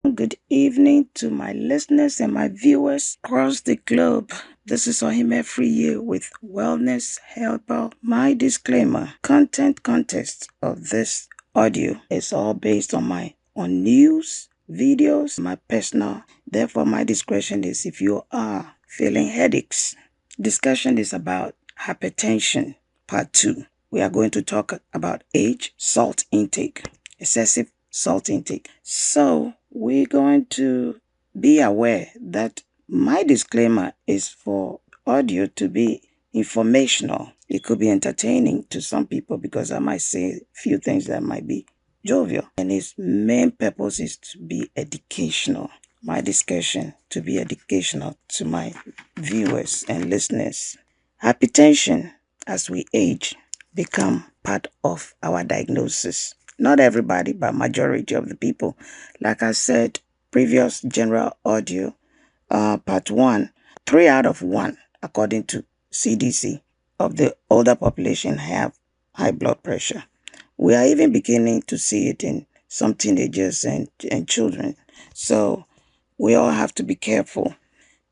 Good evening to my listeners and my viewers across the globe. This is Ohime Free Year with Wellness HERBAL. My disclaimer: content of this audio is all based on news, videos, my personal. Therefore, my discretion is if you are feeling headaches. Discussion is about hypertension, part 2. We are going to talk about age, salt intake, excessive salt intake. So, we're going to be aware that my disclaimer is for audio to be informational. It could be entertaining to some people because I might say a few things that might be jovial. And its main purpose is to be educational. My discussion to be educational to my viewers and listeners. Hypertension, as we age, become part of our diagnosis. Not everybody, but majority of the people. Like I said, previous general audio, part 1, 3 out of 1, according to CDC, of the older population have high blood pressure. We are even beginning to see it in some teenagers and children. So we all have to be careful.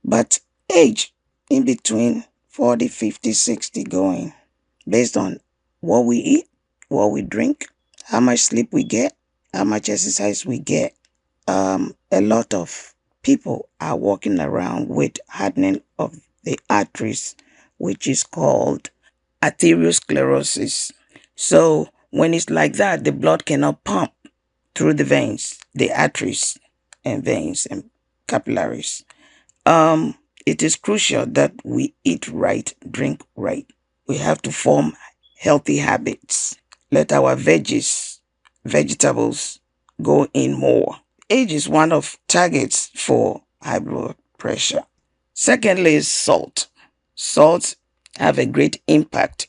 But age in between 40, 50, 60 going, based on what we eat, what we drink, how much sleep we get, how much exercise we get. A lot of people are walking around with hardening of the arteries, which is called arteriosclerosis. So when it's like that, the blood cannot pump through the veins, the arteries and veins and capillaries. It is crucial that we eat right, drink right. We have to form healthy habits. Let our vegetables go in more. Age is one of targets for high blood pressure. Secondly is salt. Salts have a great impact,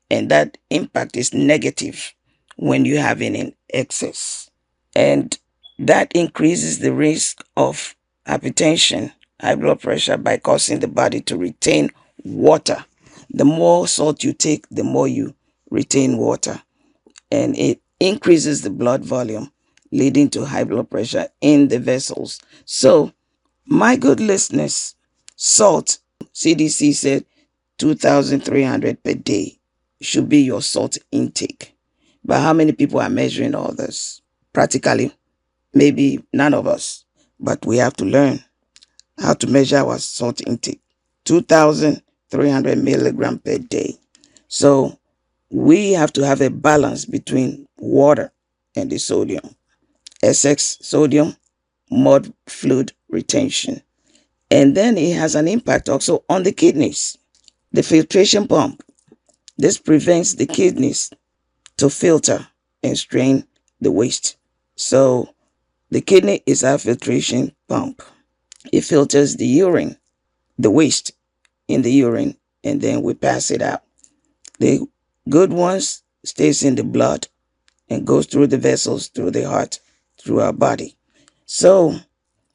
and that impact is negative when you have it in excess. And that increases the risk of hypertension, high blood pressure, by causing the body to retain water. The more salt you take, the more you retain water, and it increases the blood volume, leading to high blood pressure in the vessels. So, my good listeners, salt, CDC said 2,300 per day should be your salt intake. But how many people are measuring all this? Practically, maybe none of us. But we have to learn how to measure our salt intake. 2,300 milligram per day. So we have to have a balance between water and the sodium. Excess sodium, mud fluid retention. And then it has an impact also on the kidneys. The filtration pump. This prevents the kidneys to filter and strain the waste. So the kidney is our filtration pump. It filters the urine, the waste in the urine, and then we pass it out. The good ones stays in the blood and goes through the vessels, through the heart, through our body. So,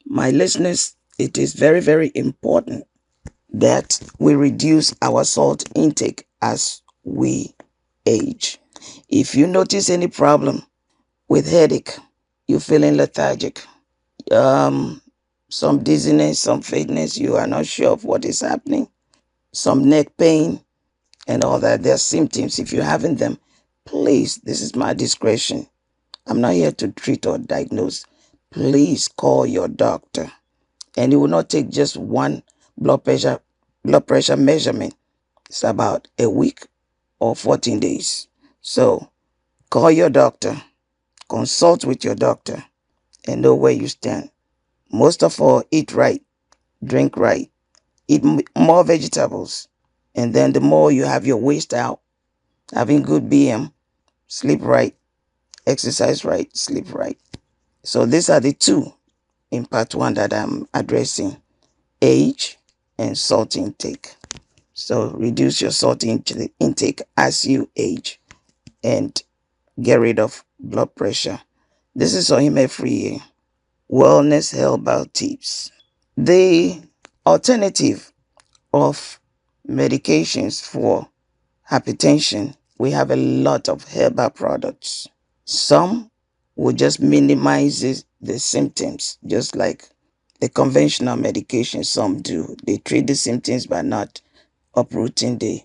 my listeners, it is very, very important that we reduce our salt intake as we age. If you notice any problem with headache, you're feeling lethargic, some dizziness, some faintness, you are not sure of what is happening, some neck pain, and all that, there are symptoms. If you're having them, please, this is my discretion. I'm not here to treat or diagnose. Please call your doctor. And it will not take just one blood pressure measurement. It's about a week or 14 days. So call your doctor, consult with your doctor, and know where you stand. Most of all, eat right, drink right, eat more vegetables. And then the more you have your waste out, having good BM, sleep right, exercise right, sleep right. So these are the two in part 1 that I'm addressing: age and salt intake. So reduce your salt intake as you age and get rid of blood pressure. This is Ohime Free Wellness Herbal Tips. The alternative of medications for hypertension, we have a lot of herbal products. Some will just minimize the symptoms, just like the conventional medication some do. They treat the symptoms by not uprooting the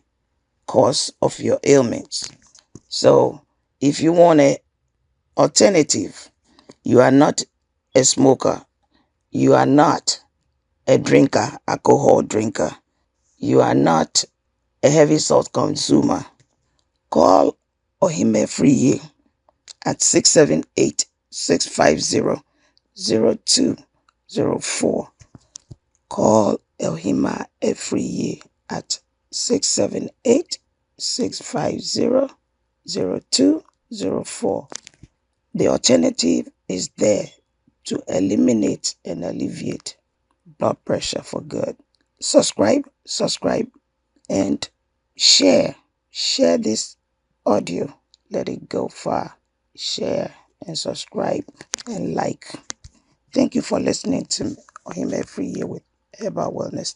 cause of your ailments. So if you want an alternative, you are not a smoker, you are not a drinker, alcohol drinker, you are not a heavy salt consumer, call Ohime Free at 678-650-0204. Call Elhima Efriye at 678-650-0204. The alternative is there to eliminate and alleviate blood pressure for good. Subscribe, and share. Share this audio. Let it go far. Share and subscribe and like. Thank you for listening to him every year with Herbal Wellness.